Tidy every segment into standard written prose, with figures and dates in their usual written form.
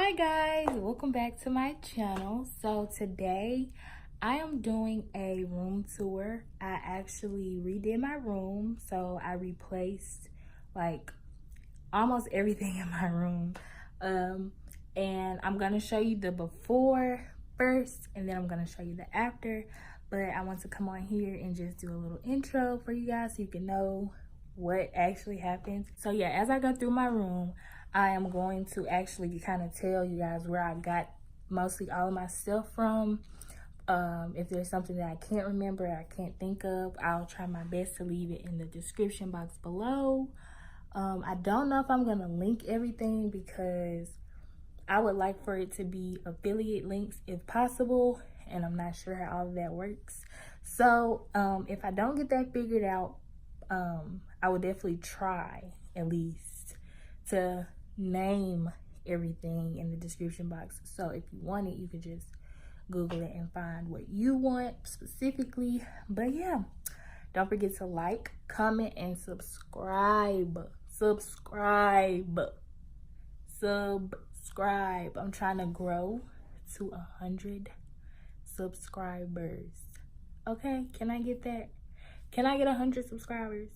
Hi guys, welcome back to my channel. So today I am doing a room tour. I actually redid my room, so I replaced like almost everything in my room. And I'm gonna show you the before first, and then I'm gonna show you the after. But I want to come on here and just do a little intro for you guys so you can know what actually happens. So yeah, as I go through my room, I am going to actually kind of tell you guys where I got mostly all of my stuff from. If there's something that I can't remember, I can't think of, I'll try my best to leave it in the description box below. I don't know if I'm gonna link everything because I would like for it to be affiliate links if possible, and I'm not sure how all of that works. So if I don't get that figured out, I would definitely try at least to name everything in the description box. So if you want it, you could just Google it and find what you want specifically. But yeah, don't forget to like, comment, and subscribe. Subscribe. I'm trying to grow to 100 subscribers. Okay, can I get that? Can I get 100 subscribers?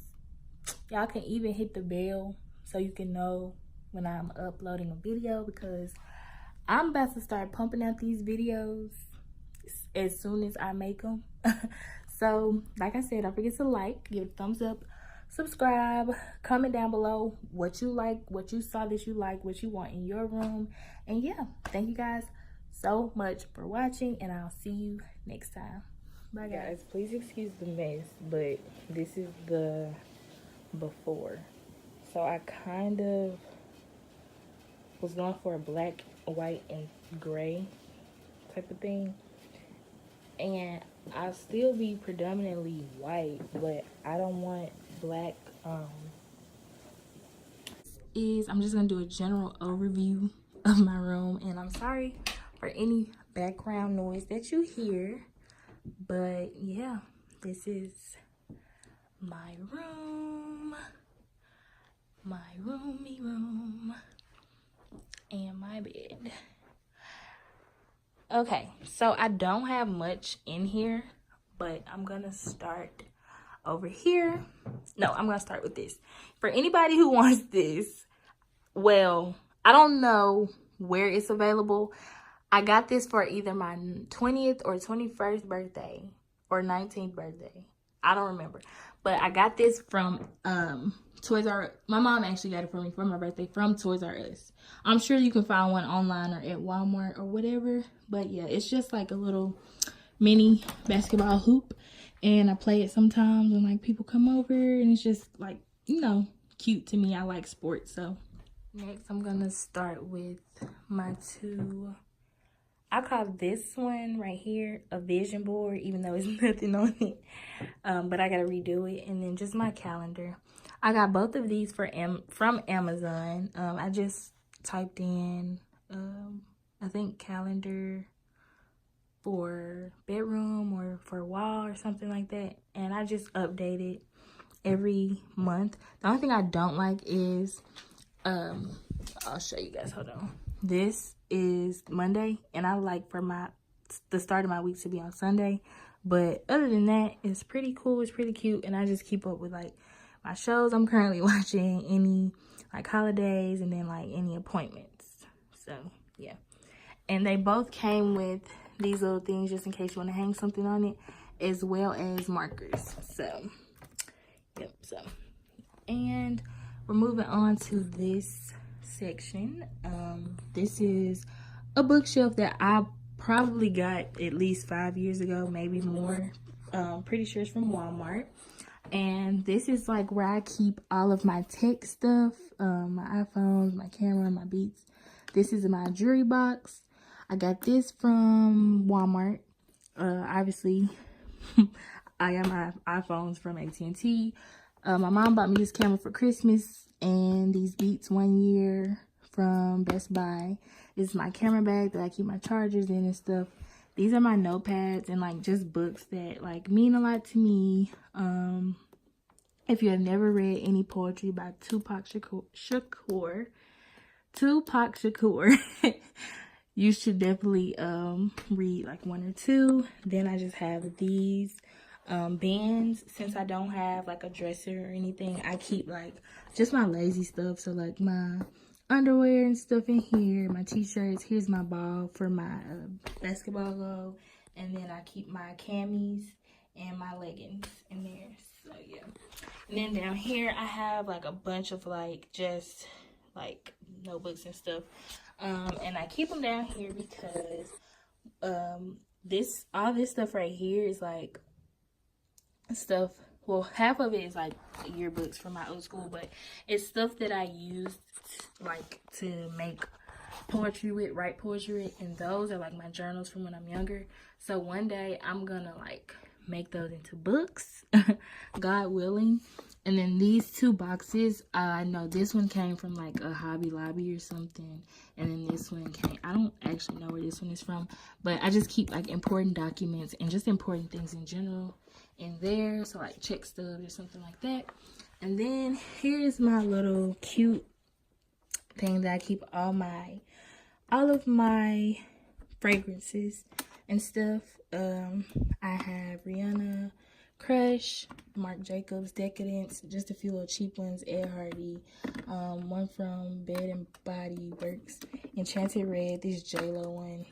Y'all can even hit the bell so you can know when I'm uploading a video, because I'm about to start pumping out these videos as soon as I make them. So like I said, don't forget to like, give it a thumbs up, subscribe, comment down below what you like, what you saw that you like, what you want in your room. And yeah, thank you guys so much for watching, and I'll see you next time. Bye guys. Please excuse the mess, but this is the before. So I kind of was going for a black, white, and gray type of thing, and I'll still be predominantly white, but I don't want black. I'm just gonna do a general overview of my room, and I'm sorry for any background noise that you hear, but yeah, this is my room, roomy room, and my bed. Okay, so I don't have much in here, but I'm gonna start over here. No, I'm gonna start with this. For anybody who wants this, well, I don't know where it's available. I got this for either my 20th or 21st birthday or 19th birthday. I don't remember, but I got this from Toys R Us. My mom actually got it for me for my birthday from Toys R Us. I'm sure you can find one online or at Walmart or whatever, but yeah, it's just like a little mini basketball hoop, and I play it sometimes when like people come over, and it's just like, you know, cute to me. I like sports. So next I'm gonna start with my two, I call this one right here a vision board, even though it's nothing on it, but I gotta redo it. And then just my calendar. I got both of these from Amazon. I just typed in, I think calendar for bedroom or for wall or something like that, and I just update it every month. The only thing I don't like is, I'll show you guys, hold on. This is Monday, and I like for the start of my week to be on Sunday. But other than that, it's pretty cool, it's pretty cute, and I just keep up with like my shows I'm currently watching, any like holidays, and then like any appointments. So yeah, and they both came with these little things just in case you want to hang something on it, as well as markers. So yep. So, and we're moving on to this section. This is a bookshelf that I probably got at least 5 years ago, maybe more. Pretty sure it's from Walmart. And this is like where I keep all of my tech stuff, my iPhones, my camera, my Beats. This is my jewelry box. I got this from Walmart. Obviously, I got my iPhones from AT&T. My mom bought me this camera for Christmas, and these Beats 1 year from Best Buy. This is my camera bag that I keep my chargers in and stuff. These are my notepads and like just books that like mean a lot to me. If you have never read any poetry by Tupac Shakur, Tupac Shakur. You should definitely read like 1 or 2. Then I just have these bands. Since I don't have like a dresser or anything, I keep like just my lazy stuff. So like my underwear and stuff in here, my t-shirts. Here's my ball for my basketball goal. And then I keep my camis and my leggings in there. So yeah. And then down here I have like a bunch of like just like notebooks and stuff. And I keep them down here because all this stuff right here is like stuff, well, half of it is like yearbooks from my old school, but it's stuff that I used like to make poetry with, write poetry with, and those are like my journals from when I'm younger. So one day I'm gonna like make those into books, God willing. And then these 2 boxes, I know this one came from like a Hobby Lobby or something, and then this one came, I don't actually know where this one is from, but I just keep like important documents and just important things in general in there, so like check stubs or something like that. And then here's my little cute thing that I keep all of my fragrances and stuff. I have Rihanna, Crush, Marc Jacobs, Decadence, just a few little cheap ones, Ed Hardy, one from Bed and Body Works, Enchanted Red, this J-Lo one,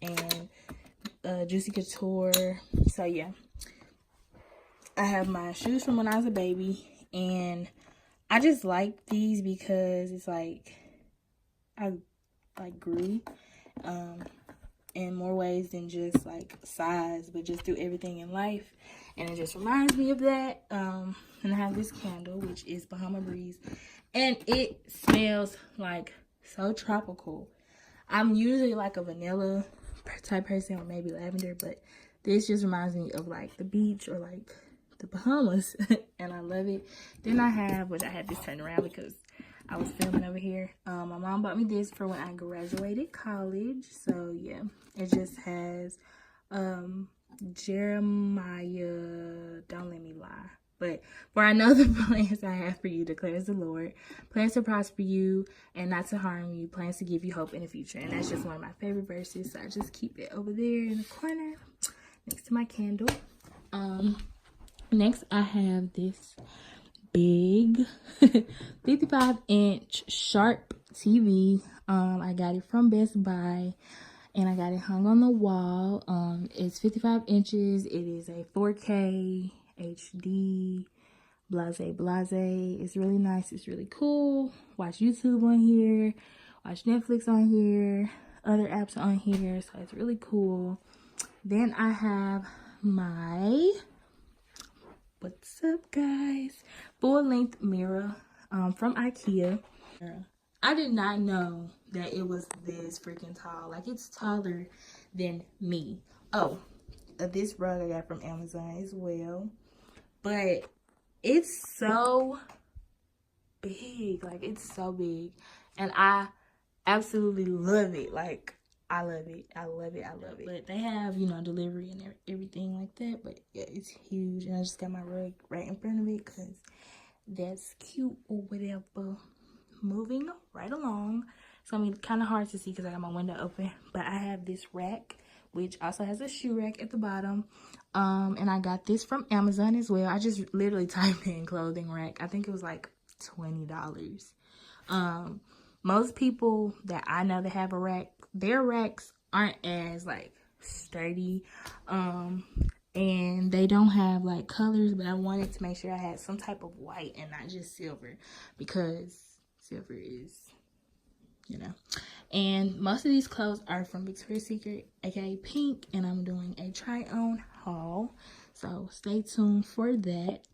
and Juicy Couture. So yeah, I have my shoes from when I was a baby, and I just like these because it's like I like grew in more ways than just like size, but just through everything in life, and it just reminds me of that. And I have this candle, which is Bahama Breeze, and it smells like so tropical. I'm usually like a vanilla type person, or maybe lavender, but this just reminds me of like the beach or like the Bahamas, and I love it. Then I have, which I had this turned around because I was filming over here. My mom bought me this for when I graduated college. So yeah, it just has Jeremiah, don't let me lie, but for I know the plans I have for you, declares the Lord, plans to prosper you and not to harm you, plans to give you hope in the future. And that's just one of my favorite verses, so I just keep it over there in the corner next to my candle. Next I have this big 55-inch Sharp TV. I got it from Best Buy, and I got it hung on the wall. It's 55 inches. It is a 4K HD blase. It's really nice. It's really cool. Watch YouTube on here, watch Netflix on here, other apps on here, so it's really cool. Then I have my, what's up guys, full-length mirror from IKEA. I did not know that it was this freaking tall. Like, it's taller than me. Oh, this rug I got from Amazon as well, but it's so big. Like, it's so big, and I absolutely love it. Like, I love it. But they have, you know, delivery and everything like that. But yeah, it's huge. And I just got my rug right in front of it because that's cute or whatever. Moving right along. It's going to be kind of hard to see because I got my window open. But I have this rack, which also has a shoe rack at the bottom. And I got this from Amazon as well. I just literally typed in clothing rack. I think it was like $20. Most people that I know that have a rack, their racks aren't as like sturdy, and they don't have like colors, but I wanted to make sure I had some type of white and not just silver, because silver is, you know. And most of these clothes are from Victoria's Secret, aka Pink, and I'm doing a try on haul, so stay tuned for that.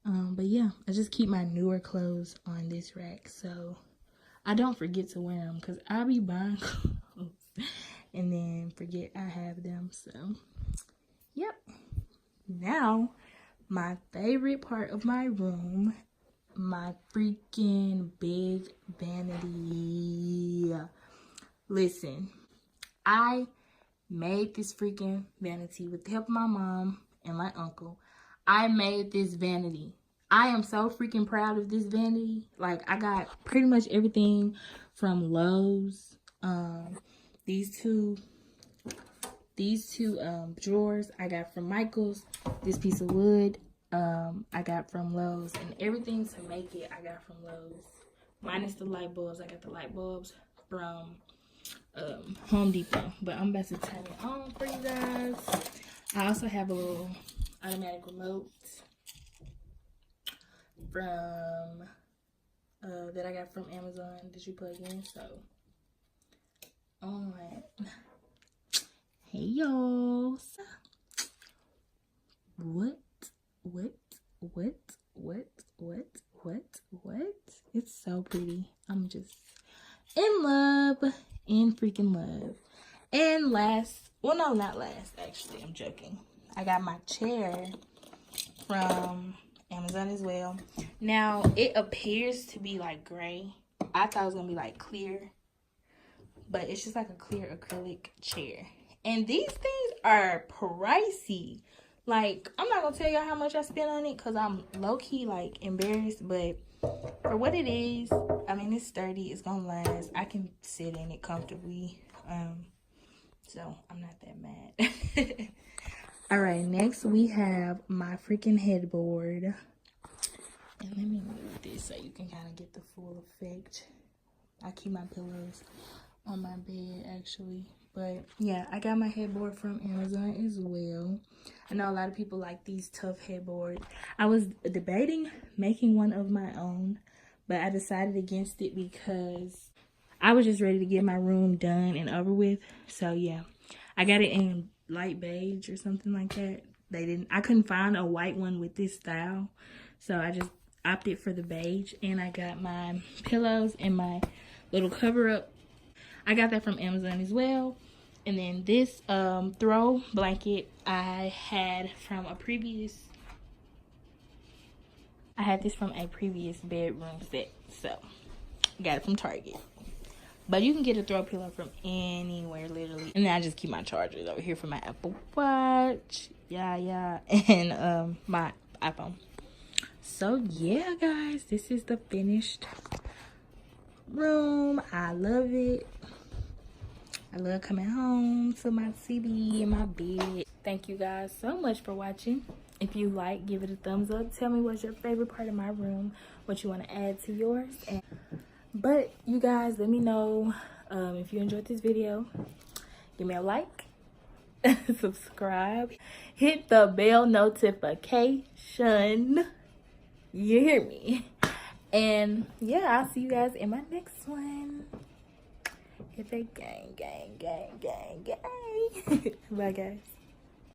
But yeah, I just keep my newer clothes on this rack so I don't forget to wear them, because I be buying clothes and then forget I have them. So yep. Now my favorite part of my room, my freaking big vanity. Listen, I made this freaking vanity with the help of my mom and my uncle. I made this vanity. I am so freaking proud of this vanity. Like, I got pretty much everything from Lowe's. These two drawers I got from Michael's. This piece of wood I got from Lowe's, and everything to make it I got from Lowe's. Minus the light bulbs. I got the light bulbs from Home Depot. But I'm about to turn it on for you guys. I also have a little automatic remote from that I got from Amazon that you plug in. So on. Hey y'all. What? It's so pretty. I'm just in love, in freaking love. And last, well, no, not last, actually, I'm joking. I got my chair from Amazon as well. Now, it appears to be like gray. I thought it was gonna be like clear, but it's just like a clear acrylic chair. And these things are pricey. Like, I'm not gonna tell y'all how much I spent on it because I'm low-key like embarrassed, but for what it is, I mean, it's sturdy, it's gonna last. I can sit in it comfortably. So I'm not that mad. All right, next we have my freaking headboard. And let me move this so you can kind of get the full effect. I keep my pillows on my bed actually. But yeah, I got my headboard from Amazon as well. I know a lot of people like these tough headboards. I was debating making one of my own, but I decided against it because I was just ready to get my room done and over with. So yeah, I got it in light beige or something like that. I couldn't find a white one with this style. So I just opted for the beige, and I got my pillows and my little cover up. I got that from Amazon as well. And then this throw blanket I had from a previous bedroom set. So got it from Target. But you can get a throw pillow from anywhere, literally. And then I just keep my chargers over here for my Apple Watch. Yeah. And my iPhone. So yeah, guys, this is the finished room. I love it. I love coming home to my TV and my bed. Thank you guys so much for watching. If you like, give it a thumbs up. Tell me what's your favorite part of my room, what you want to add to yours. But you guys, let me know if you enjoyed this video. Give me a like, subscribe, hit the bell notification. You hear me? And yeah, I'll see you guys in my next one. Hit that gang. Bye, guys.